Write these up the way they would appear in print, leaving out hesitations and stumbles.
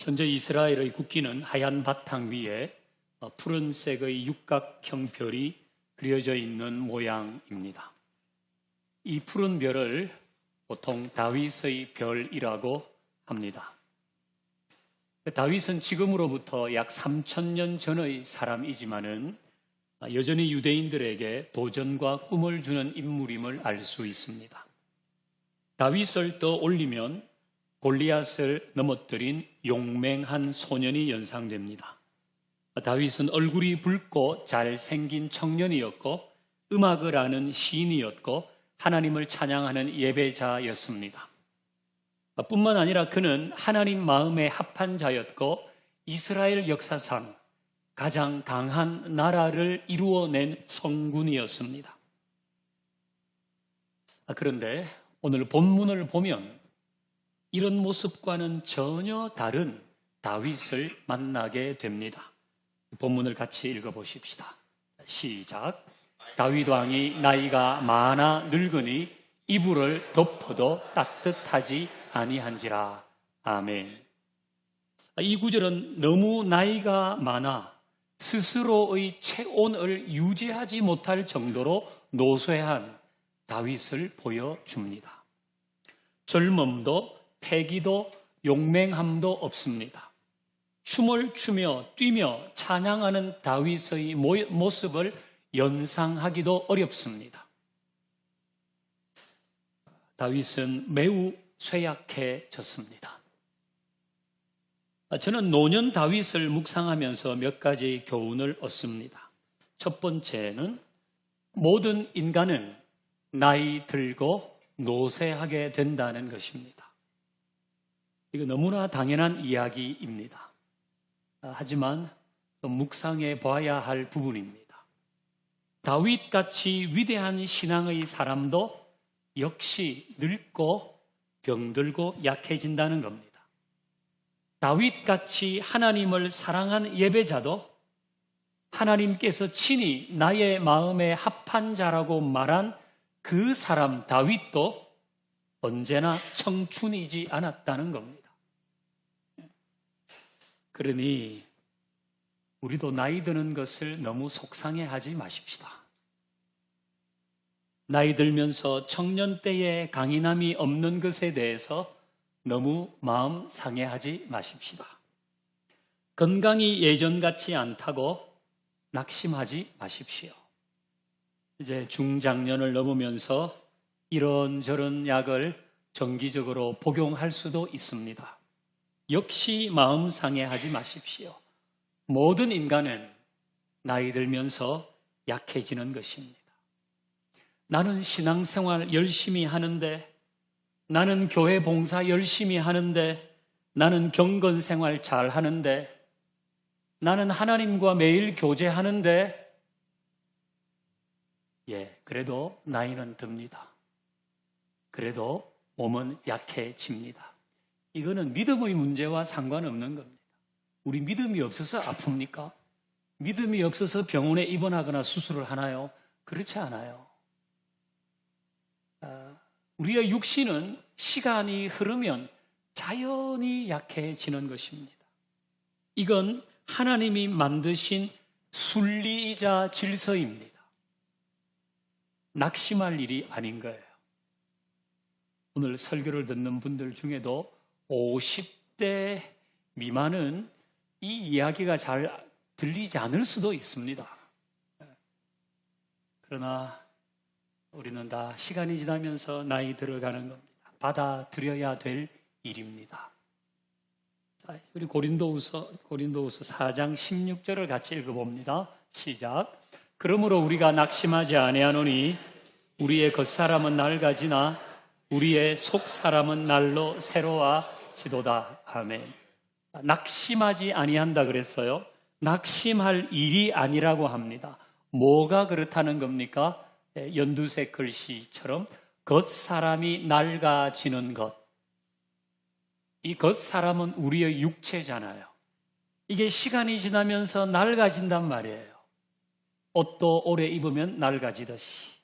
현재 이스라엘의 국기는 하얀 바탕 위에 푸른색의 육각형 별이 그려져 있는 모양입니다. 이 푸른 별을 보통 다윗의 별이라고 합니다. 다윗은 지금으로부터 약 3,000년 전의 사람이지만은 여전히 유대인들에게 도전과 꿈을 주는 인물임을 알 수 있습니다. 다윗을 떠올리면 골리앗을 넘어뜨린 용맹한 소년이 연상됩니다. 다윗은 얼굴이 붉고 잘생긴 청년이었고 음악을 아는 시인이었고 하나님을 찬양하는 예배자였습니다. 뿐만 아니라 그는 하나님 마음에 합한 자였고 이스라엘 역사상 가장 강한 나라를 이루어낸 성군이었습니다. 그런데 오늘 본문을 보면 이런 모습과는 전혀 다른 다윗을 만나게 됩니다. 본문을 같이 읽어보십시다. 시작. 다윗 왕이 나이가 많아 늙으니 이불을 덮어도 따뜻하지 아니한지라. 아멘. 이 구절은 너무 나이가 많아 스스로의 체온을 유지하지 못할 정도로 노쇠한 다윗을 보여줍니다. 젊음도 패기도 용맹함도 없습니다. 춤을 추며 뛰며 찬양하는 다윗의 모습을 연상하기도 어렵습니다. 다윗은 매우 쇠약해졌습니다. 저는 노년 다윗을 묵상하면서 몇 가지 교훈을 얻습니다. 첫 번째는 모든 인간은 나이 들고 노쇠하게 된다는 것입니다. 이거 너무나 당연한 이야기입니다. 하지만 묵상해 봐야 할 부분입니다. 다윗같이 위대한 신앙의 사람도 역시 늙고 병들고 약해진다는 겁니다. 다윗같이 하나님을 사랑한 예배자도 하나님께서 친히 나의 마음에 합한 자라고 말한 그 사람 다윗도 언제나 청춘이지 않았다는 겁니다. 그러니 우리도 나이 드는 것을 너무 속상해하지 마십시다. 나이 들면서 청년 때의 강인함이 없는 것에 대해서 너무 마음 상해하지 마십시다. 건강이 예전 같지 않다고 낙심하지 마십시오. 이제 중장년을 넘으면서 이런저런 약을 정기적으로 복용할 수도 있습니다. 역시 마음 상해하지 마십시오. 모든 인간은 나이 들면서 약해지는 것입니다. 나는 신앙생활 열심히 하는데, 나는 교회 봉사 열심히 하는데, 나는 경건생활 잘 하는데, 나는 하나님과 매일 교제하는데, 그래도 나이는 듭니다. 그래도 몸은 약해집니다. 이거는 믿음의 문제와 상관없는 겁니다. 우리 믿음이 없어서 아픕니까? 믿음이 없어서 병원에 입원하거나 수술을 하나요? 그렇지 않아요. 우리의 육신은 시간이 흐르면 자연히 약해지는 것입니다. 이건 하나님이 만드신 순리이자 질서입니다. 낙심할 일이 아닌 거예요. 오늘 설교를 듣는 분들 중에도 50대 미만은 이 이야기가 잘 들리지 않을 수도 있습니다. 그러나 우리는 다 시간이 지나면서 나이 들어가는 겁니다. 받아들여야 될 일입니다. 자, 우리 고린도후서 4장 16절을 같이 읽어봅니다. 시작. 그러므로 우리가 낙심하지 아니하노니 우리의 겉사람은 낡아지나 우리의 속사람은 날로 새로워지도다. 아멘. 낙심하지 아니한다 그랬어요. 낙심할 일이 아니라고 합니다. 뭐가 그렇다는 겁니까? 연두색 글씨처럼 겉사람이 낡아지는 것. 이 겉사람은 우리의 육체잖아요. 이게 시간이 지나면서 낡아진단 말이에요. 옷도 오래 입으면 낡아지듯이,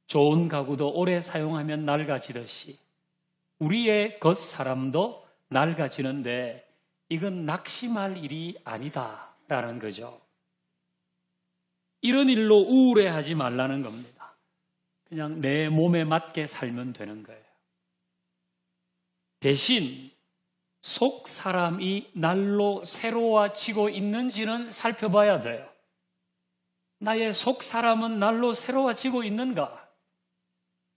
좋은 가구도 오래 사용하면 낡아지듯이 우리의 겉사람도 낡아지는데 이건 낙심할 일이 아니다라는 거죠. 이런 일로 우울해하지 말라는 겁니다. 그냥 내 몸에 맞게 살면 되는 거예요. 대신 속 사람이 날로 새로워지고 있는지는 살펴봐야 돼요. 나의 속 사람은 날로 새로워지고 있는가?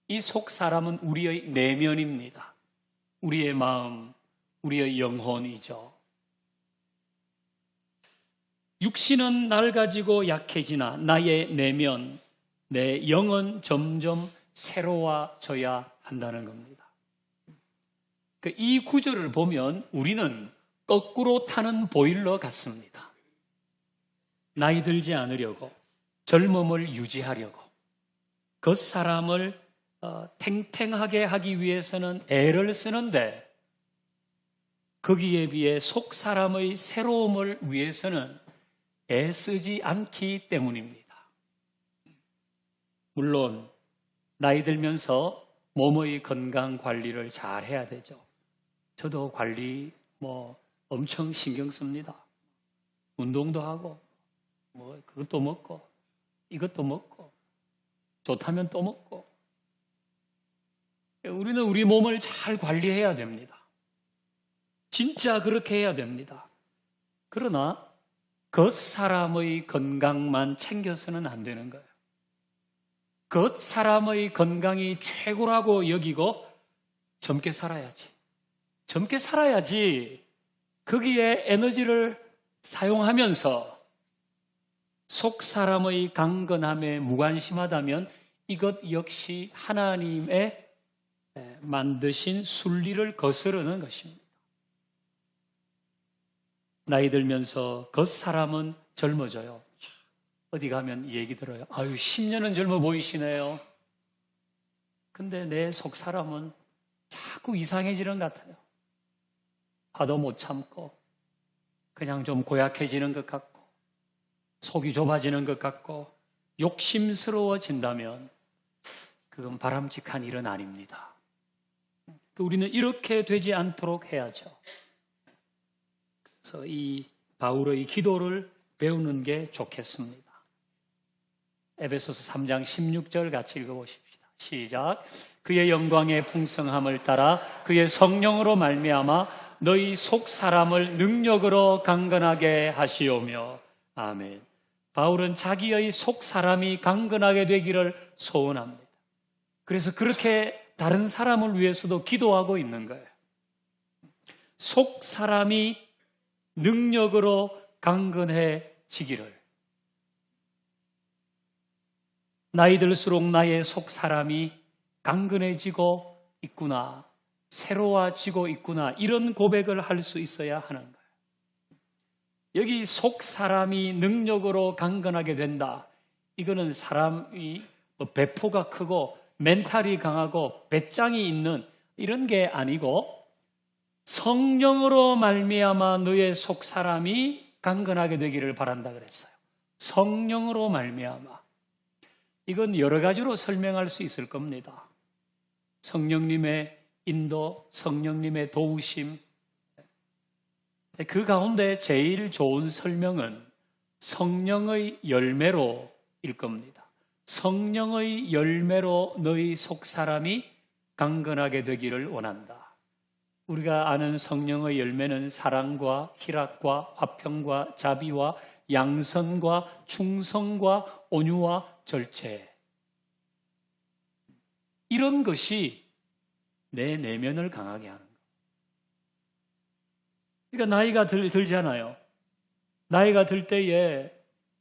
이 속 사람은 우리의 내면입니다. 우리의 마음, 우리의 영혼이죠. 육신은 낡아지고 약해지나 나의 내면, 내 영은 점점 새로워져야 한다는 겁니다. 이 구절을 보면 우리는 거꾸로 타는 보일러 같습니다. 나이 들지 않으려고, 젊음을 유지하려고, 겉사람을 탱탱하게 하기 위해서는 애를 쓰는데 거기에 비해 속사람의 새로움을 위해서는 애쓰지 않기 때문입니다. 물론 나이 들면서 몸의 건강 관리를 잘 해야 되죠. 저도 관리 엄청 신경 씁니다. 운동도 하고 그것도 먹고 이것도 먹고 좋다면 또 먹고. 우리는 우리 몸을 잘 관리해야 됩니다. 진짜 그렇게 해야 됩니다. 그러나 겉사람의 건강만 챙겨서는 안 되는 거예요. 겉사람의 건강이 최고라고 여기고 젊게 살아야지. 젊게 살아야지 거기에 에너지를 사용하면서 속사람의 강건함에 무관심하다면 이것 역시 하나님의 만드신 순리를 거스르는 것입니다. 나이 들면서 겉사람은 젊어져요. 어디 가면 얘기 들어요. 아유, 10년은 젊어 보이시네요. 근데 내 속사람은 자꾸 이상해지는 것 같아요. 화도 못 참고 그냥 좀 고약해지는 것 같고 속이 좁아지는 것 같고 욕심스러워진다면 그건 바람직한 일은 아닙니다. 우리는 이렇게 되지 않도록 해야죠. 그래서 이 바울의 기도를 배우는 게 좋겠습니다. 에베소서 3장 16절 같이 읽어보십시다. 시작. 그의 영광의 풍성함을 따라 그의 성령으로 말미암아 너희 속 사람을 능력으로 강건하게 하시오며. 아멘. 바울은 자기의 속 사람이 강건하게 되기를 소원합니다. 그래서 그렇게 다른 사람을 위해서도 기도하고 있는 거예요. 속 사람이 능력으로 강건해지기를. 나이 들수록 나의 속 사람이 강건해지고 있구나, 새로워지고 있구나, 이런 고백을 할 수 있어야 하는 거예요. 여기 속 사람이 능력으로 강건하게 된다. 이거는 사람이 배포가 크고 멘탈이 강하고 배짱이 있는 이런 게 아니고 성령으로 말미암아 너의 속 사람이 강건하게 되기를 바란다 그랬어요. 성령으로 말미암아. 이건 여러 가지로 설명할 수 있을 겁니다. 성령님의 인도, 성령님의 도우심. 그 가운데 제일 좋은 설명은 성령의 열매로일 겁니다. 성령의 열매로 너희 속 사람이 강건하게 되기를 원한다. 우리가 아는 성령의 열매는 사랑과 희락과 화평과 자비와 양선과 충성과 온유와 절제. 이런 것이 내 내면을 강하게 하는 거예요. 그러니까 나이가 들잖아요. 나이가 들 때에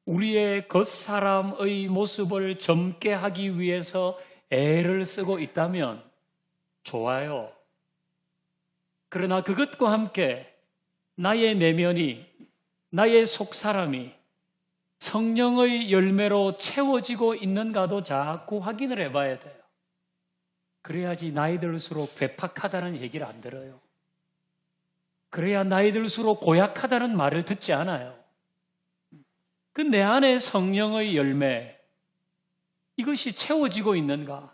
우리의 겉사람의 모습을 젊게 하기 위해서 애를 쓰고 있다면 좋아요. 그러나 그것과 함께 나의 내면이, 나의 속사람이 성령의 열매로 채워지고 있는가도 자꾸 확인을 해봐야 돼요. 그래야지 나이 들수록 괴팍하다는 얘기를 안 들어요. 그래야 나이 들수록 고약하다는 말을 듣지 않아요. 그 내 안에 성령의 열매, 이것이 채워지고 있는가?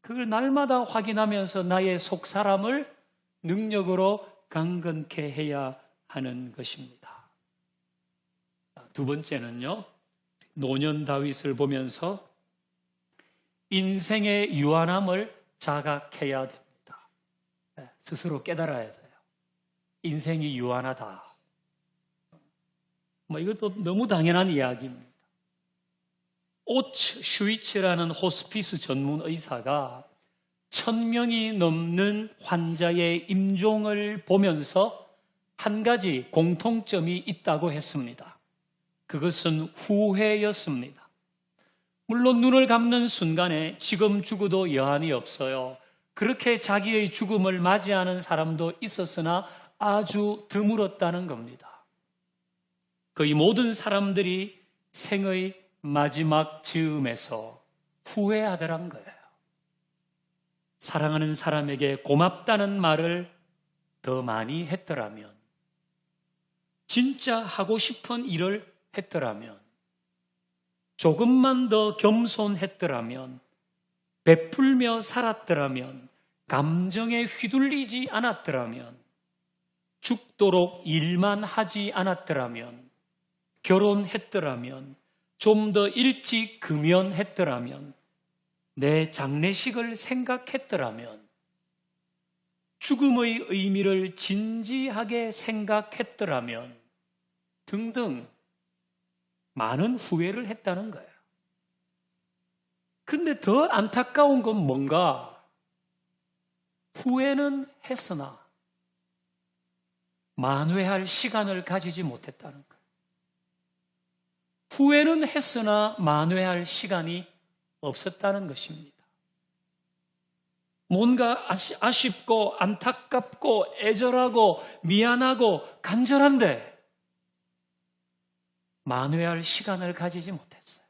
그걸 날마다 확인하면서 나의 속 사람을 능력으로 강건케 해야 하는 것입니다. 두 번째는요, 노년 다윗을 보면서 인생의 유한함을 자각해야 됩니다. 스스로 깨달아야 돼요. 인생이 유한하다. 이것도 너무 당연한 이야기입니다. 오츠 슈이츠라는 호스피스 전문 의사가 1000명이 넘는 환자의 임종을 보면서 한 가지 공통점이 있다고 했습니다. 그것은 후회였습니다. 물론 눈을 감는 순간에 지금 죽어도 여한이 없어요. 그렇게 자기의 죽음을 맞이하는 사람도 있었으나 아주 드물었다는 겁니다. 거의 모든 사람들이 생의 마지막 즈음에서 후회하더란 거예요. 사랑하는 사람에게 고맙다는 말을 더 많이 했더라면, 진짜 하고 싶은 일을 했더라면, 조금만 더 겸손했더라면, 베풀며 살았더라면, 감정에 휘둘리지 않았더라면, 죽도록 일만 하지 않았더라면, 결혼했더라면, 좀 더 일찍 금연했더라면, 내 장례식을 생각했더라면, 죽음의 의미를 진지하게 생각했더라면 등등 많은 후회를 했다는 거예요. 근데 더 안타까운 건 뭔가, 후회는 했으나 만회할 시간을 가지지 못했다는 거예요. 후회는 했으나 만회할 시간이 없었다는 것입니다. 뭔가 아쉽고 안타깝고 애절하고 미안하고 간절한데 만회할 시간을 가지지 못했어요.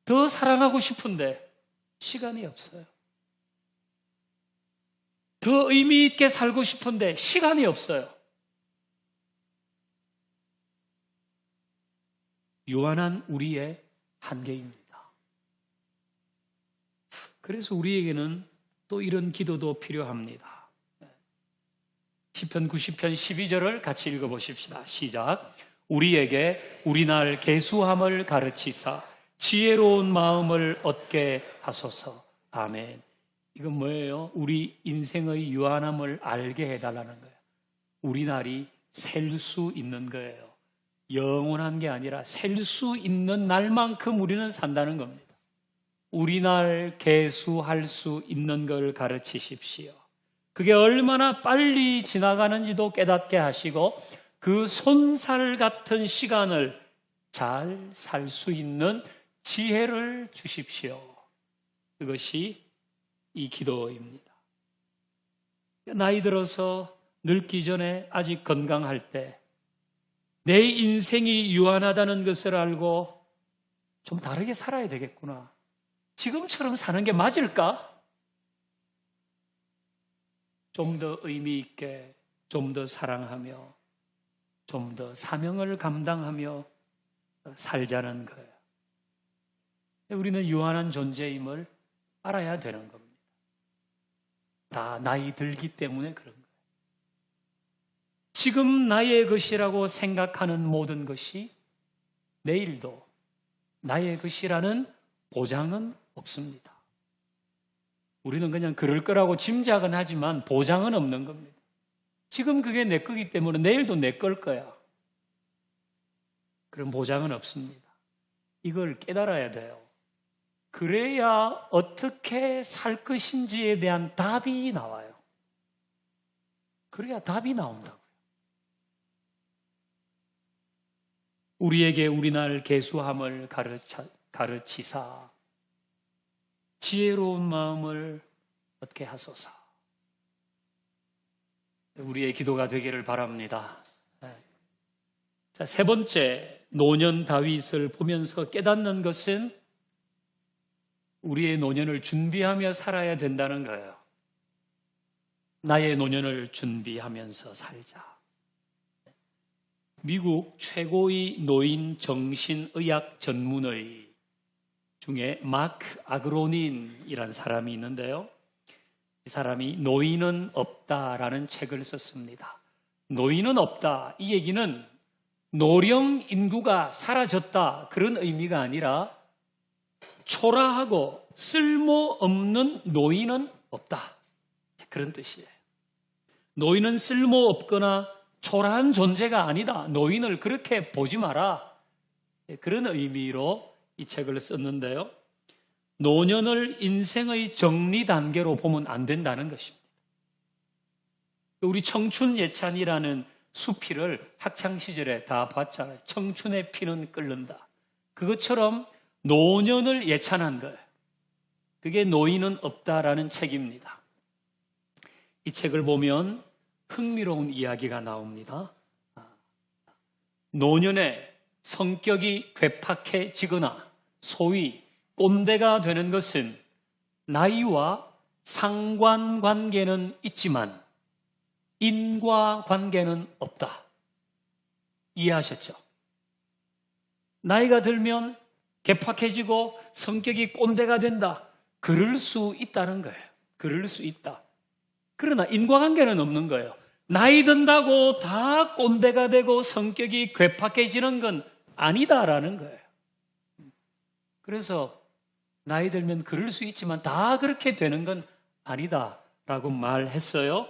더 사랑하고 싶은데 시간이 없어요. 더 의미 있게 살고 싶은데 시간이 없어요. 유한한 우리의 한계입니다. 그래서 우리에게는 또 이런 기도도 필요합니다. 시편 90편 12절을 같이 읽어보십시다. 시작. 우리에게 우리날 계수함을 가르치사 지혜로운 마음을 얻게 하소서. 아멘. 이건 뭐예요? 우리 인생의 유한함을 알게 해달라는 거예요. 우리 날이 셀 수 있는 거예요. 영원한 게 아니라 셀 수 있는 날만큼 우리는 산다는 겁니다. 우리 날 계수할 수 있는 걸 가르치십시오. 그게 얼마나 빨리 지나가는지도 깨닫게 하시고 그 손살 같은 시간을 잘 살 수 있는 지혜를 주십시오. 그것이 이 기도입니다. 나이 들어서 늙기 전에 아직 건강할 때 내 인생이 유한하다는 것을 알고 좀 다르게 살아야 되겠구나. 지금처럼 사는 게 맞을까? 좀 더 의미 있게, 좀 더 사랑하며, 좀 더 사명을 감당하며 살자는 거예요. 우리는 유한한 존재임을 알아야 되는 겁니다. 다 나이 들기 때문에 그런 거예요. 지금 나의 것이라고 생각하는 모든 것이 내일도 나의 것이라는 보장은 없습니다. 우리는 그냥 그럴 거라고 짐작은 하지만 보장은 없는 겁니다. 지금 그게 내 거기 때문에 내일도 내 걸 거야. 그런 보장은 없습니다. 이걸 깨달아야 돼요. 그래야 어떻게 살 것인지에 대한 답이 나와요. 그래야 답이 나온다고요. 우리에게 우리날 계수함을 가르치사 지혜로운 마음을 얻게 하소서. 우리의 기도가 되기를 바랍니다. 자, 세 번째, 노년 다윗을 보면서 깨닫는 것은 우리의 노년을 준비하며 살아야 된다는 거예요. 나의 노년을 준비하면서 살자. 미국 최고의 노인 정신의학 전문의 중에 마크 아그로닌이라는 사람이 있는데요. 이 사람이 노인은 없다라는 책을 썼습니다. 노인은 없다. 이 얘기는 노령 인구가 사라졌다 그런 의미가 아니라 초라하고 쓸모없는 노인은 없다. 그런 뜻이에요. 노인은 쓸모없거나 초라한 존재가 아니다. 노인을 그렇게 보지 마라. 그런 의미로 이 책을 썼는데요. 노년을 인생의 정리 단계로 보면 안 된다는 것입니다. 우리 청춘 예찬이라는 수필을 학창시절에 다 봤잖아요. 청춘의 피는 끓는다. 그것처럼 노년을 예찬한 거예요. 그게 노인은 없다라는 책입니다. 이 책을 보면 흥미로운 이야기가 나옵니다. 노년에 성격이 괴팍해지거나 소위 꼰대가 되는 것은 나이와 상관관계는 있지만 인과관계는 없다. 이해하셨죠? 나이가 들면 괴팍해지고 성격이 꼰대가 된다. 그럴 수 있다는 거예요. 그럴 수 있다. 그러나 인과관계는 없는 거예요. 나이 든다고 다 꼰대가 되고 성격이 괴팍해지는 건 아니다라는 거예요. 그래서 나이 들면 그럴 수 있지만 다 그렇게 되는 건 아니다라고 말했어요.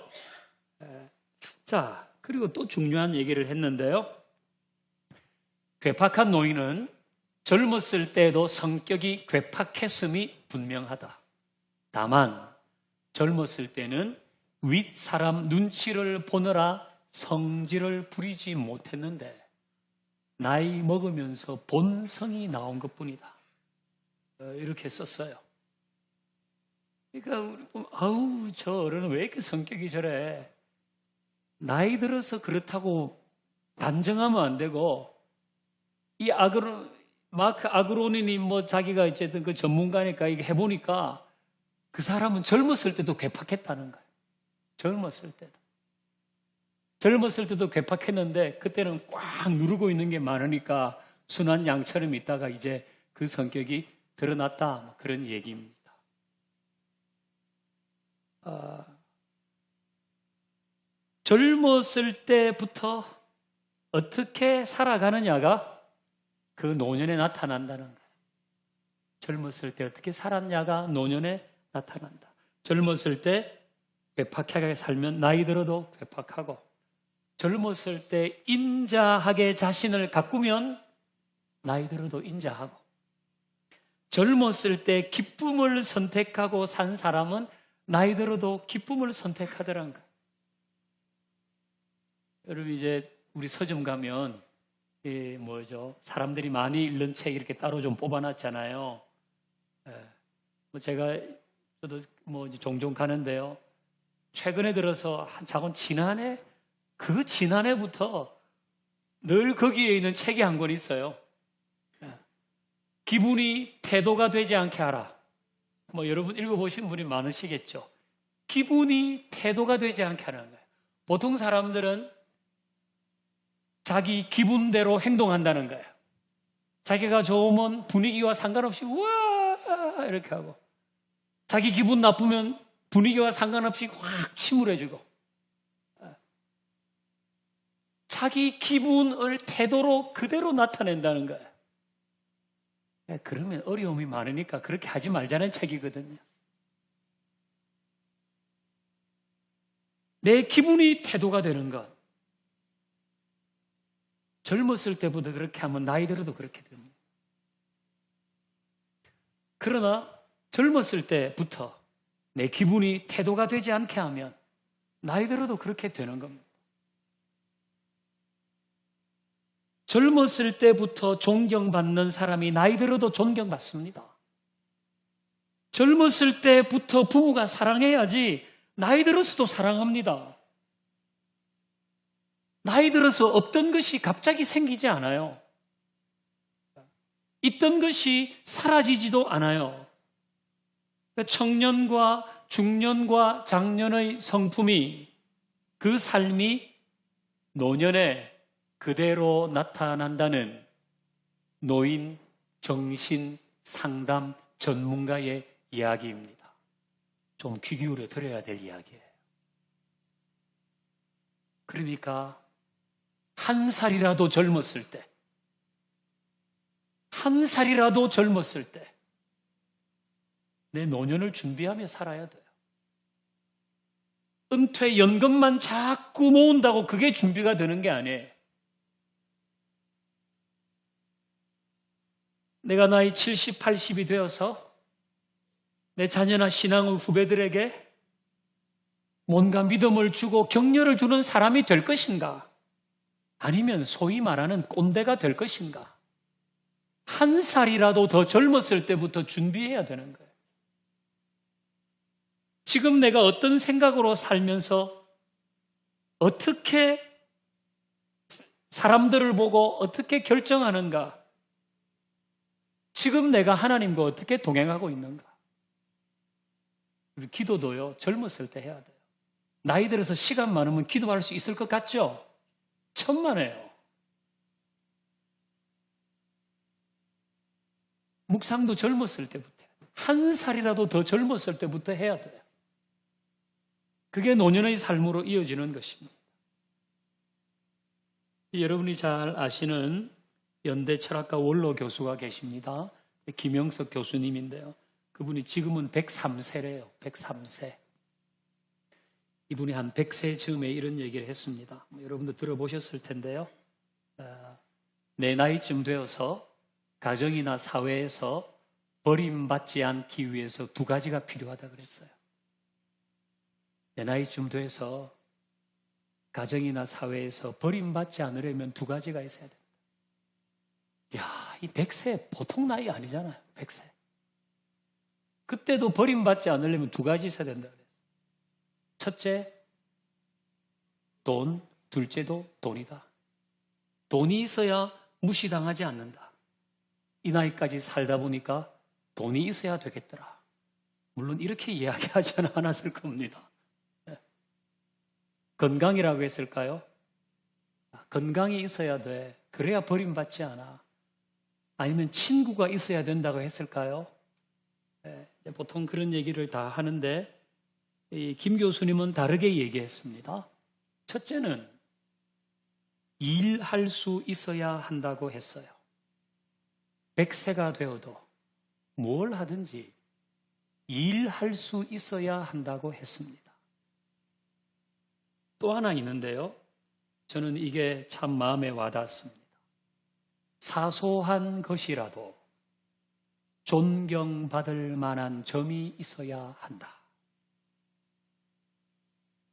자, 그리고 또 중요한 얘기를 했는데요. 괴팍한 노인은 젊었을 때에도 성격이 괴팍했음이 분명하다. 다만 젊었을 때는 윗사람 눈치를 보느라 성질을 부리지 못했는데 나이 먹으면서 본성이 나온 것뿐이다. 이렇게 썼어요. 그러니까 우리 보면 아우 저 어른은 왜 이렇게 성격이 저래? 나이 들어서 그렇다고 단정하면 안 되고 이 마크 아그로니니 뭐 자기가 어쨌든 그 전문가니까 이게 해보니까 그 사람은 젊었을 때도 괴팍했다는 거예요. 젊었을 때도 괴팍했는데 그때는 꽉 누르고 있는 게 많으니까 순한 양처럼 있다가 이제 그 성격이 드러났다. 그런 얘기입니다. 젊었을 때부터 어떻게 살아가느냐가 그 노년에 나타난다는 거예요. 젊었을 때 어떻게 살았냐가 노년에 나타난다. 젊었을 때 괴팍하게 살면 나이 들어도 괴팍하고, 젊었을 때 인자하게 자신을 가꾸면 나이 들어도 인자하고, 젊었을 때 기쁨을 선택하고 산 사람은 나이 들어도 기쁨을 선택하더란 거예요. 여러분 이제 우리 서점 가면 사람들이 많이 읽는 책 이렇게 따로 좀 뽑아놨잖아요. 저도 이제 종종 가는데요. 최근에 들어서 한차건 지난해부터 늘 거기에 있는 책이 한 권 있어요. 기분이 태도가 되지 않게 하라. 여러분 읽어보신 분이 많으시겠죠. 기분이 태도가 되지 않게 하는 거예요. 보통 사람들은 자기 기분대로 행동한다는 거예요. 자기가 좋으면 분위기와 상관없이 우와 이렇게 하고, 자기 기분 나쁘면 분위기와 상관없이 확 침울해지고, 자기 기분을 태도로 그대로 나타낸다는 거예요. 그러면 어려움이 많으니까 그렇게 하지 말자는 책이거든요. 내 기분이 태도가 되는 것. 젊었을 때부터 그렇게 하면 나이 들어도 그렇게 됩니다. 그러나 젊었을 때부터 내 기분이 태도가 되지 않게 하면 나이 들어도 그렇게 되는 겁니다. 젊었을 때부터 존경받는 사람이 나이 들어도 존경받습니다. 젊었을 때부터 부부가 사랑해야지 나이 들어서도 사랑합니다. 나이 들어서 없던 것이 갑자기 생기지 않아요. 있던 것이 사라지지도 않아요. 청년과 중년과 장년의 성품이, 그 삶이 노년에 그대로 나타난다는 노인 정신 상담 전문가의 이야기입니다. 좀 귀 기울여 들어야 될 이야기예요. 그러니까 한 살이라도 젊었을 때, 한 살이라도 젊었을 때 내 노년을 준비하며 살아야 돼요. 은퇴 연금만 자꾸 모은다고 그게 준비가 되는 게 아니에요. 내가 나이 70, 80이 되어서 내 자녀나 신앙의 후배들에게 뭔가 믿음을 주고 격려를 주는 사람이 될 것인가? 아니면 소위 말하는 꼰대가 될 것인가? 한 살이라도 더 젊었을 때부터 준비해야 되는 거예요. 지금 내가 어떤 생각으로 살면서 어떻게 사람들을 보고 어떻게 결정하는가? 지금 내가 하나님과 어떻게 동행하고 있는가? 우리 기도도요, 젊었을 때 해야 돼요. 나이 들어서 시간 많으면 기도할 수 있을 것 같죠? 천만에요. 묵상도 젊었을 때부터, 한 살이라도 더 젊었을 때부터 해야 돼요. 그게 노년의 삶으로 이어지는 것입니다. 여러분이 잘 아시는 연대 철학과 원로 교수가 계십니다. 김영석 교수님인데요. 그분이 지금은 103세래요. 103세. 이분이 한 100세 즈음에 이런 얘기를 했습니다. 여러분도 들어보셨을 텐데요. 내 나이쯤 되어서 가정이나 사회에서 버림받지 않기 위해서 두 가지가 필요하다 그랬어요. 내 나이쯤 돼서 가정이나 사회에서 버림받지 않으려면 두 가지가 있어야 됩니다. 이야, 이 100세 보통 나이 아니잖아요. 100세. 그때도 버림받지 않으려면 두 가지 있어야 된다 그랬어요. 첫째, 돈. 둘째도 돈이다. 돈이 있어야 무시당하지 않는다. 이 나이까지 살다 보니까 돈이 있어야 되겠더라. 물론 이렇게 이야기하지는 않았을 겁니다. 건강이라고 했을까요? 건강이 있어야 돼. 그래야 버림받지 않아. 아니면 친구가 있어야 된다고 했을까요? 보통 그런 얘기를 다 하는데 김 교수님은 다르게 얘기했습니다. 첫째는 일할 수 있어야 한다고 했어요. 100세가 되어도 뭘 하든지 일할 수 있어야 한다고 했습니다. 또 하나 있는데요. 저는 이게 참 마음에 와닿습니다. 사소한 것이라도 존경받을 만한 점이 있어야 한다.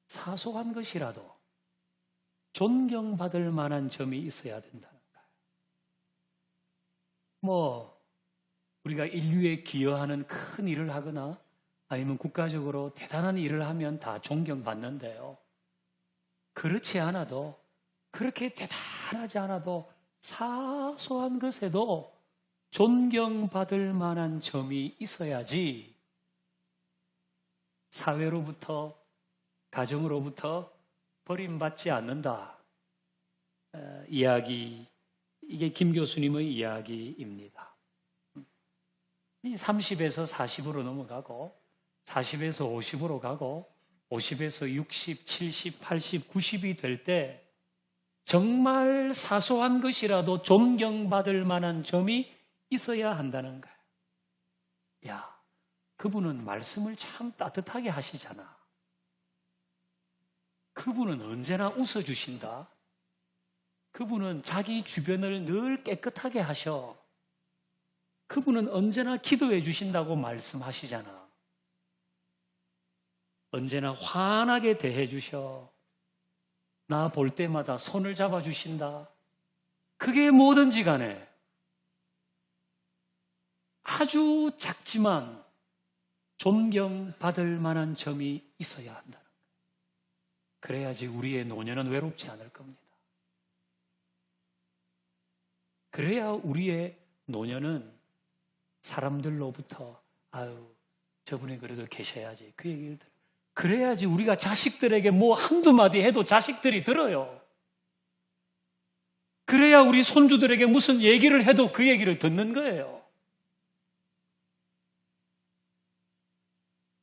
사소한 것이라도 존경받을 만한 점이 있어야 된다는 거예요. 우리가 인류에 기여하는 큰 일을 하거나 아니면 국가적으로 대단한 일을 하면 다 존경받는데요. 그렇지 않아도, 그렇게 대단하지 않아도 사소한 것에도 존경받을 만한 점이 있어야지 사회로부터, 가정으로부터 버림받지 않는다. 이게 김 교수님의 이야기입니다. 30에서 40으로 넘어가고 40에서 50으로 가고 50에서 60, 70, 80, 90이 될 때 정말 사소한 것이라도 존경받을 만한 점이 있어야 한다는 거예요. 야, 그분은 말씀을 참 따뜻하게 하시잖아. 그분은 언제나 웃어주신다. 그분은 자기 주변을 늘 깨끗하게 하셔. 그분은 언제나 기도해 주신다고 말씀하시잖아. 언제나 환하게 대해 주셔. 나 볼 때마다 손을 잡아 주신다. 그게 뭐든지 간에 아주 작지만 존경받을 만한 점이 있어야 한다는 거예요. 그래야지 우리의 노년은 외롭지 않을 겁니다. 그래야 우리의 노년은 사람들로부터 아유, 저분이 그래도 계셔야지 그 얘기를 들어요. 그래야지 우리가 자식들에게 뭐 한두 마디 해도 자식들이 들어요. 그래야 우리 손주들에게 무슨 얘기를 해도 그 얘기를 듣는 거예요.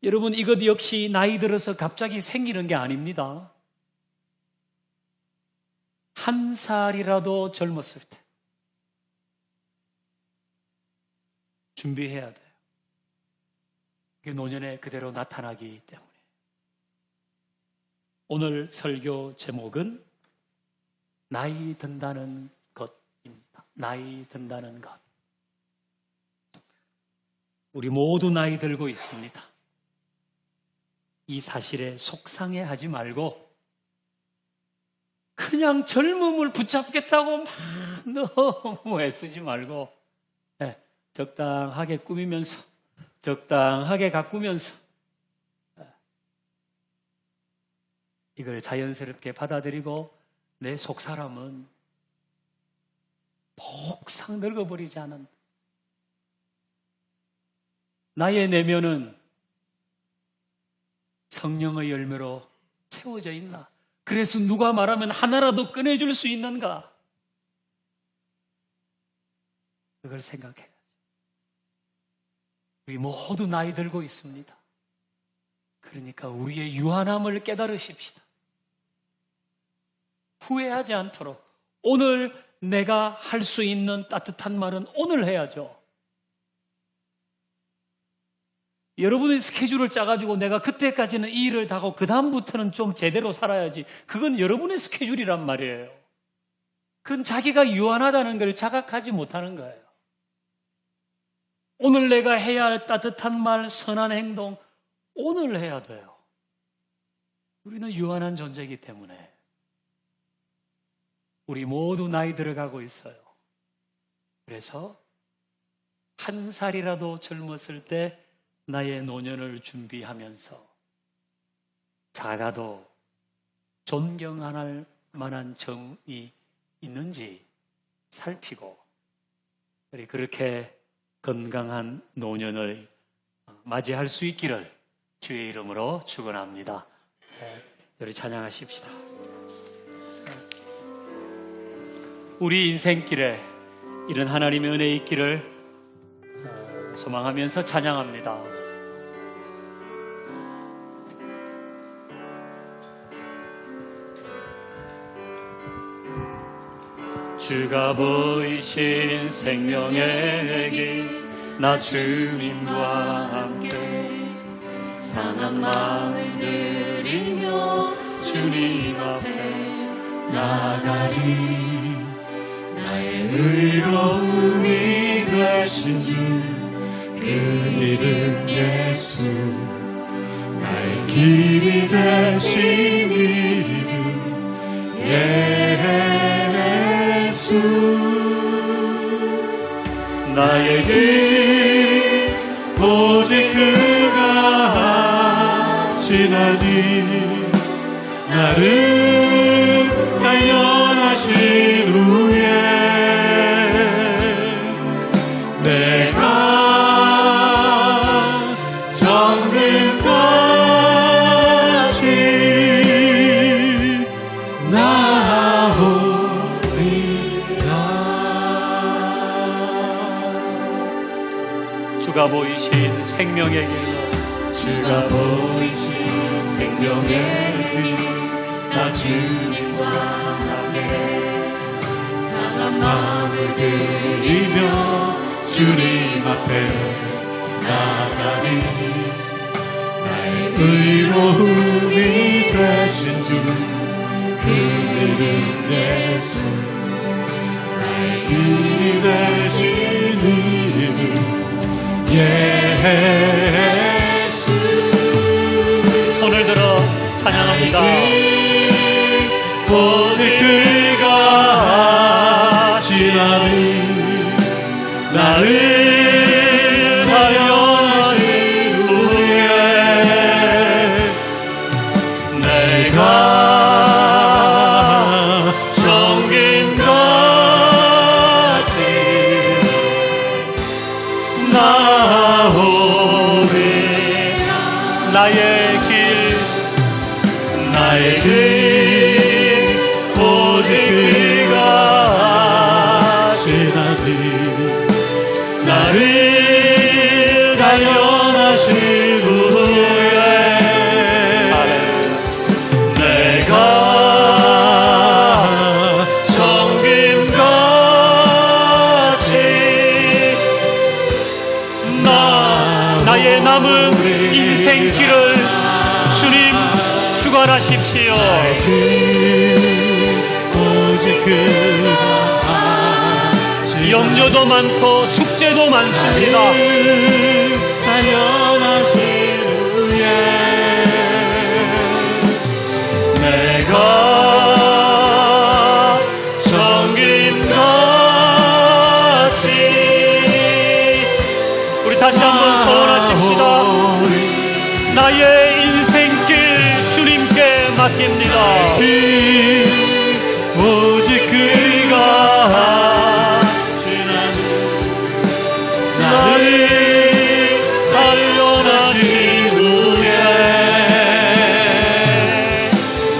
여러분, 이것 역시 나이 들어서 갑자기 생기는 게 아닙니다. 한 살이라도 젊었을 때 준비해야 돼요. 그게 노년에 그대로 나타나기 때문에. 오늘 설교 제목은 나이 든다는 것입니다. 나이 든다는 것. 우리 모두 나이 들고 있습니다. 이 사실에 속상해하지 말고 그냥 젊음을 붙잡겠다고 막 너무 애쓰지 말고 적당하게 꾸미면서 적당하게 가꾸면서 이걸 자연스럽게 받아들이고 내 속사람은 폭삭 늙어버리지 않은 나의 내면은 성령의 열매로 채워져 있나? 그래서 누가 말하면 하나라도 꺼내줄 수 있는가? 그걸 생각해야죠. 우리 모두 나이 들고 있습니다. 그러니까 우리의 유한함을 깨달으십시다. 후회하지 않도록 오늘 내가 할 수 있는 따뜻한 말은 오늘 해야죠. 여러분의 스케줄을 짜가지고 내가 그때까지는 이 일을 다 하고 그 다음부터는 좀 제대로 살아야지. 그건 여러분의 스케줄이란 말이에요. 그건 자기가 유한하다는 걸 자각하지 못하는 거예요. 오늘 내가 해야 할 따뜻한 말, 선한 행동, 오늘 해야 돼요. 우리는 유한한 존재이기 때문에. 우리 모두 나이 들어가고 있어요. 그래서 한 살이라도 젊었을 때 나의 노년을 준비하면서 작아도 존경할 만한 점이 있는지 살피고 우리 그렇게 건강한 노년을 맞이할 수 있기를 주의 이름으로 축원합니다. 우리 찬양하십시다. 우리 인생길에 이런 하나님의 은혜 있기를 소망하면서 찬양합니다. 주가 보이신 생명의 길 나 주님과 함께 상한 마음 들이며 주님 앞에 나가리. 나의 의로움이 되신 주 그 이름 예수 나의 길이 되신 이름 예수 나의 길 오직 그가 하시나니 나를 단련하신 후에 내가 정금까지 나오리라. 주가 보이신 생명의 길로 주가 보이신 생명의 길 나 주님과 함께 상한 마음을 들이며 주님 앞에 나가리. 나의 의로움이 되신 주 그 이름 예수 나의 길이 되신 이름 예수. 손을 들어 찬양합니다. 오직 그가 하시나니 나를 단련하신 후에 내가 정금까지 나오리라. 나의 길 오직 그가 하시나니 나를 단련하신 후에 인생길을 주님 주관하십시오. 염려도 많고 숙제도 많습니다. 내가 성김같이 우리 다시 한번 소원하십시다. 나의 인생길 주님께 맡깁니다. 오직 그가 나를 단련하신 후에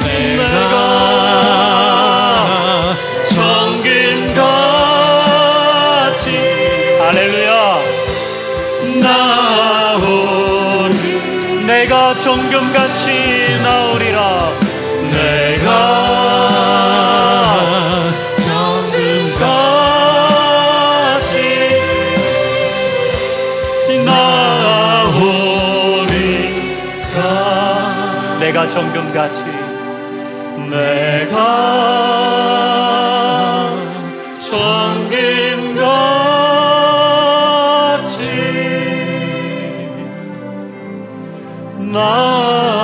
내가 정금같이 할렐루야 나오리 내가 정금같이 나오리라 내가 내가 정금같이 내가 정금같이 나